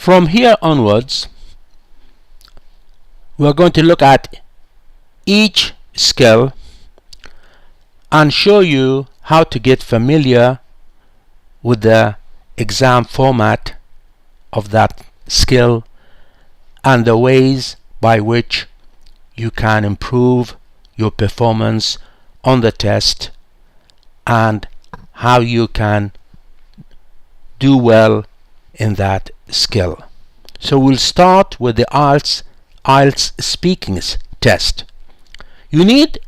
From here onwards, we're going to look at each skill and show you how to get familiar with the exam format of that skill and the ways by which you can improve your performance on the test and how you can do well in that skill. So we'll start with the IELTS speaking test. You need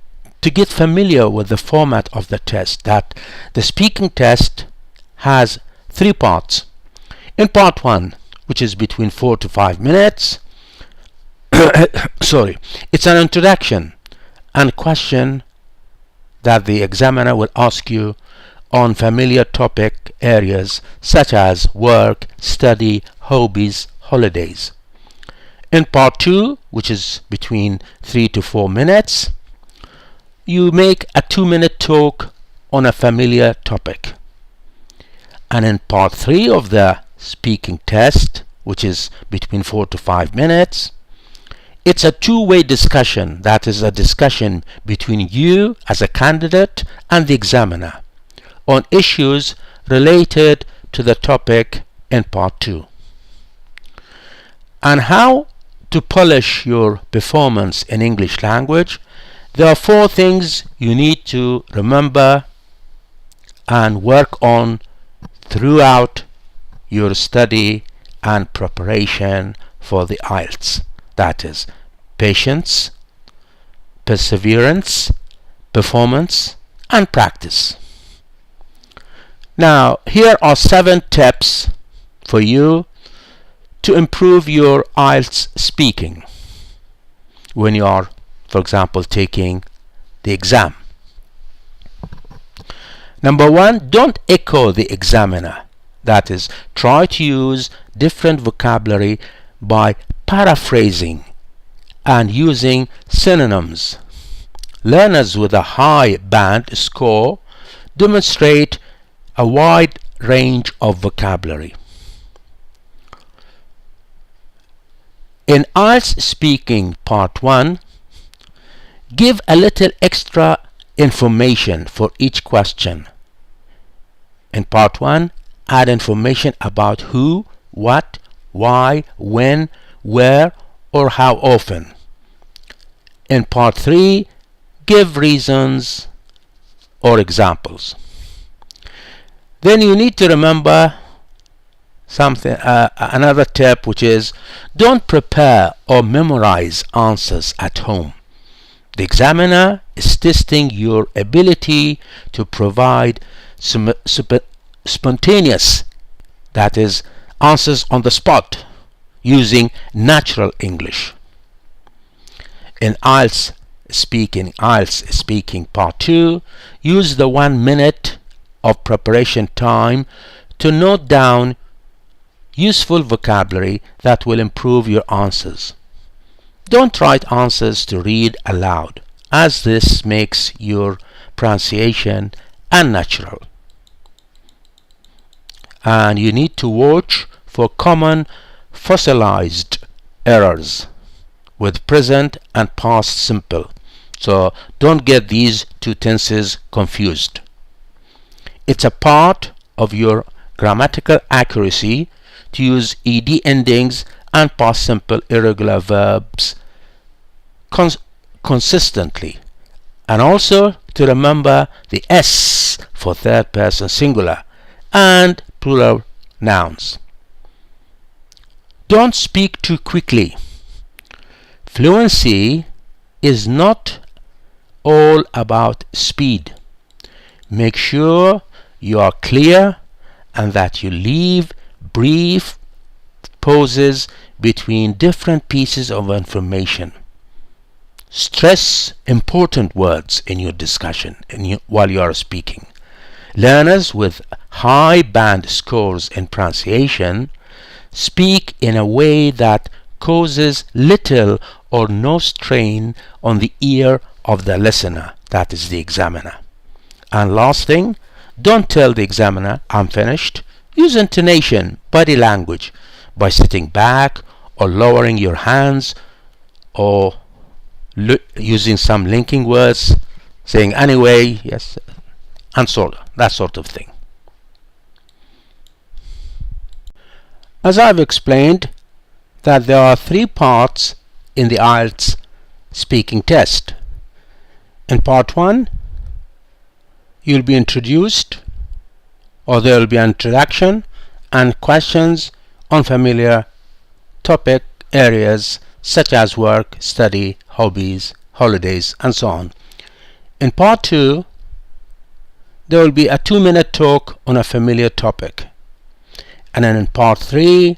to get familiar with the format of the test. That the speaking test has 3 parts. In part 1, which is between 4 to 5 minutes, it's an introduction and question that the examiner will ask you on familiar topic areas such as work, study, hobbies, holidays. In part 2, which is between 3 to 4 minutes, you make a 2-minute talk on a familiar topic. And in part 3 of the speaking test, which is between 4 to 5 minutes, it's a two-way discussion. That is a discussion between you as a candidate and the examiner on issues related to the topic in part 2. And how to polish your performance in English language. There are 4 things you need to remember and work on throughout your study and preparation for the IELTS. That is patience, perseverance, performance, and practice. Now, here are 7 tips for you to improve your IELTS speaking when you are, for example, taking the exam. Number 1, don't echo the examiner. That is, try to use different vocabulary by paraphrasing and using synonyms. Learners with a high band score demonstrate a wide range of vocabulary. In IELTS speaking part 1, give a little extra information for each question. In part 1, add information about who, what, why, when, where, or how often. In part 3, give reasons or examples. Then you need to remember something, another tip, which is don't prepare or memorize answers at home. The examiner is testing your ability to provide spontaneous, that is, answers on the spot using natural English. In IELTS speaking part 2, use the 1 minute of preparation time to note down useful vocabulary that will improve your answers. Don't write answers to read aloud, as this makes your pronunciation unnatural. And you need to watch for common fossilized errors with present and past simple. So don't get these 2 tenses confused. It's a part of your grammatical accuracy to use ed endings and past simple irregular verbs consistently, and also to remember the S for third person singular and plural nouns. Don't speak too quickly. Fluency is not all about speed. Make sure you are clear and that you leave brief pauses between different pieces of information. Stress important words in your discussion while you are speaking. Learners with high band scores in pronunciation speak in a way that causes little or no strain on the ear of the listener, that is the examiner. And last thing, don't tell the examiner, "I'm finished." Use intonation, body language, by sitting back or lowering your hands or using some linking words, saying anyway, yes, and that sort of thing. As I've explained, that there are 3 parts in the IELTS speaking test. In part 1, you'll be introduced, or there will be an introduction and questions on familiar topic areas such as work, study, hobbies, holidays, and so on. In part 2, there will be a 2-minute talk on a familiar topic. And then in part 3,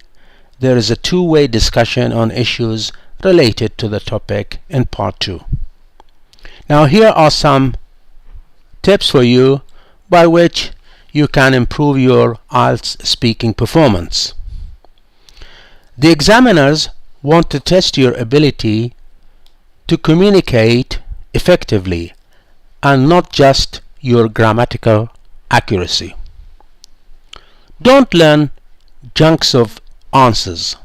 there is a 2-way discussion on issues related to the topic in part 2. Now here are some tips for you by which you can improve your IELTS speaking performance. The examiners want to test your ability to communicate effectively and not just your grammatical accuracy. Don't learn chunks of answers.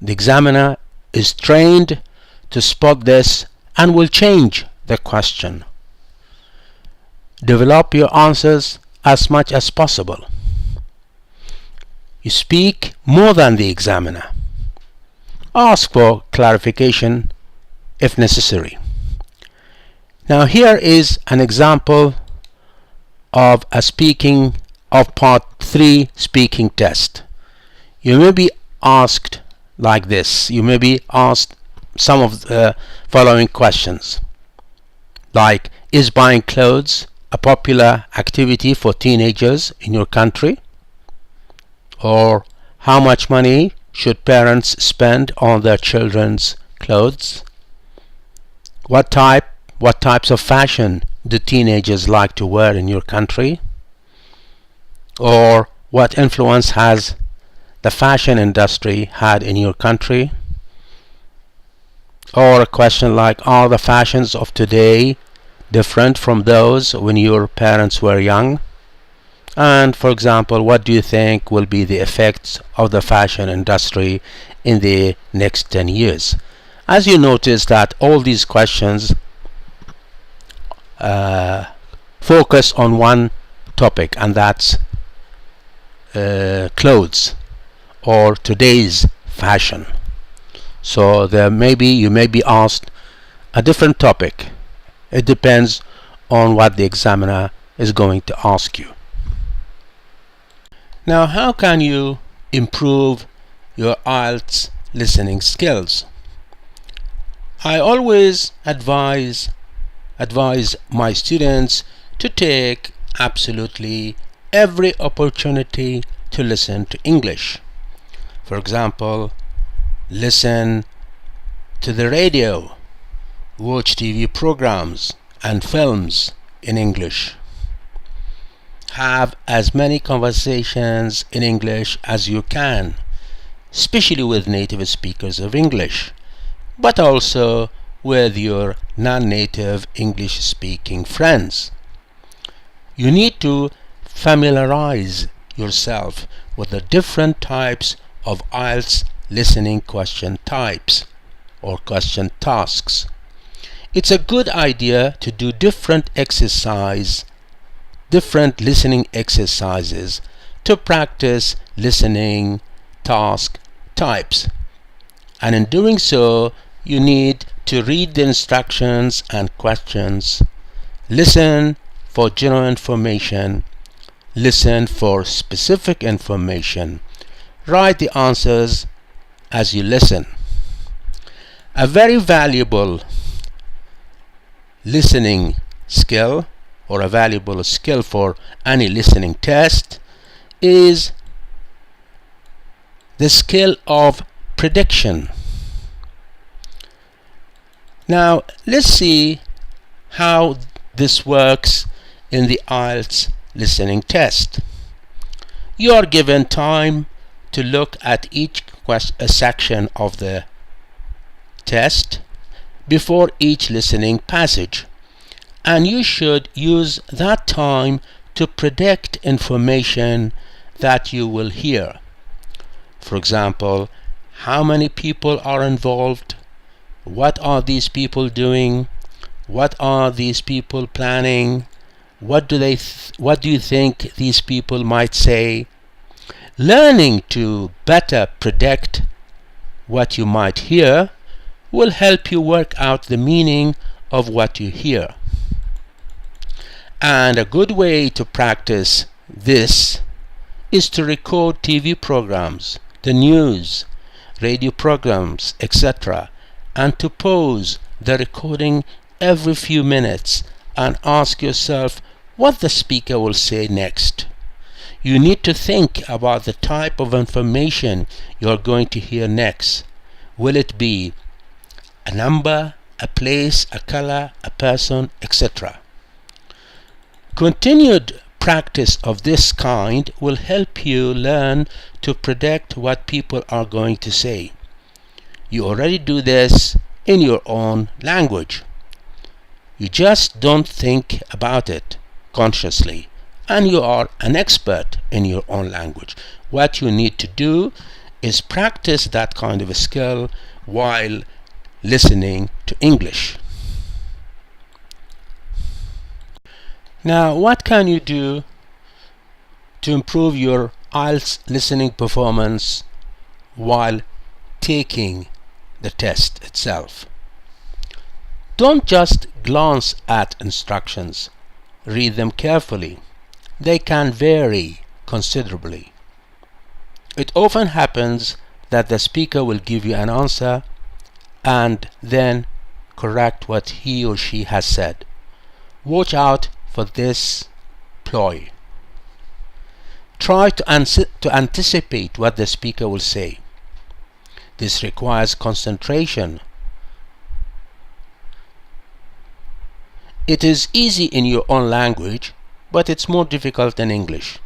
The examiner is trained to spot this and will change the question. Develop your answers as much as possible. You speak more than the examiner. Ask for clarification if necessary. Now here is an example of part 3 speaking test. You may be asked like this. You may be asked some of the following questions, like, is buying clothes a popular activity for teenagers in your country? Or, how much money should parents spend on their children's clothes? What types of fashion do teenagers like to wear in your country? Or, what influence has the fashion industry had in your country? Or a question like, are the fashions of today different from those when your parents were young? And for example, what do you think will be the effects of the fashion industry in the next 10 years? As you notice that all these questions focus on one topic, and that's clothes or today's fashion. So you may be asked a different topic. It depends on what the examiner is going to ask you. Now, how can you improve your IELTS listening skills? I always advise my students to take absolutely every opportunity to listen to English. For example, listen to the radio, watch TV programs and films in English. Have as many conversations in English as you can, especially with native speakers of English, but also with your non-native English-speaking friends. You need to familiarize yourself with the different types of IELTS listening question types or question tasks. It's a good idea to do different listening exercises to practice listening task types. And in doing so, you need to read the instructions and questions, listen for general information, listen for specific information, write the answers as you listen. A very valuable listening skill, or a valuable skill for any listening test, is the skill of prediction. Now let's see how this works in the IELTS listening test. You are given time to look at each section of the test before each listening passage, and you should use that time to predict information that you will hear. For example, how many people are involved? What are these people doing? What are these people planning? What do you think these people might say? Learning to better predict what you might hear will help you work out the meaning of what you hear. And a good way to practice this is to record TV programs, the news, radio programs, etc., and to pause the recording every few minutes and ask yourself what the speaker will say next. You need to think about the type of information you're going to hear next. Will it be a number, a place, a color, a person, etc.? Continued practice of this kind will help you learn to predict what people are going to say. You already do this in your own language. You just don't think about it consciously, and you are an expert in your own language. What you need to do is practice that kind of a skill while listening to English. Now, what can you do to improve your IELTS listening performance while taking the test itself? Don't just glance at instructions. Read them carefully. They can vary considerably. It often happens that the speaker will give you an answer and then correct what he or she has said. Watch out for this ploy. Try to anticipate what the speaker will say. This requires concentration. It is easy in your own language, but it's more difficult in English.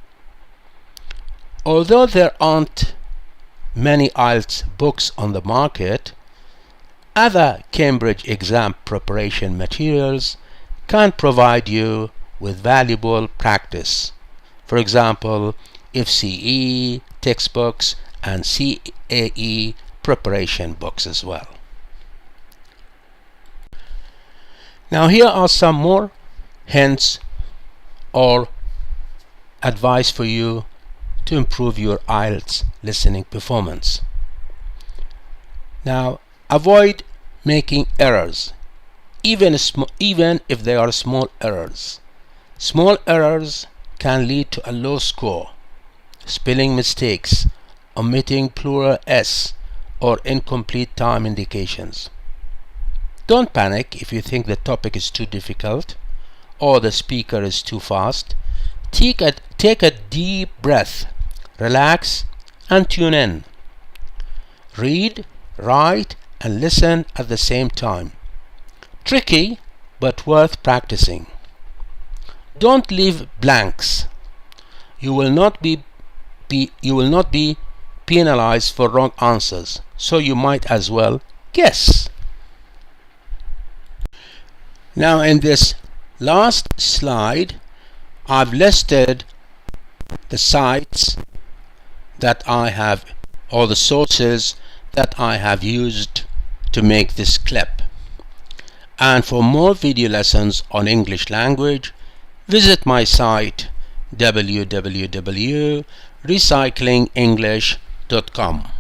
Although there aren't many IELTS books on the market, other Cambridge exam preparation materials can provide you with valuable practice. For example, FCE textbooks and CAE preparation books as well. Now here are some more hints or advice for you to improve your IELTS listening performance. Now, avoid making errors, even if they are small errors. Small errors can lead to a low score. Spelling mistakes, omitting plural s, or incomplete time indications. Don't panic if you think the topic is too difficult or the speaker is too fast. Take a deep breath, relax, and tune in. Read, write, and listen at the same time. Tricky, but worth practicing. Don't leave blanks. You will not be penalized for wrong answers, so you might as well guess. Now in this last slide, I've listed the sites that I have, or the sources that I have used to make this clip. And for more video lessons on English language, visit my site www.recyclingenglish.com.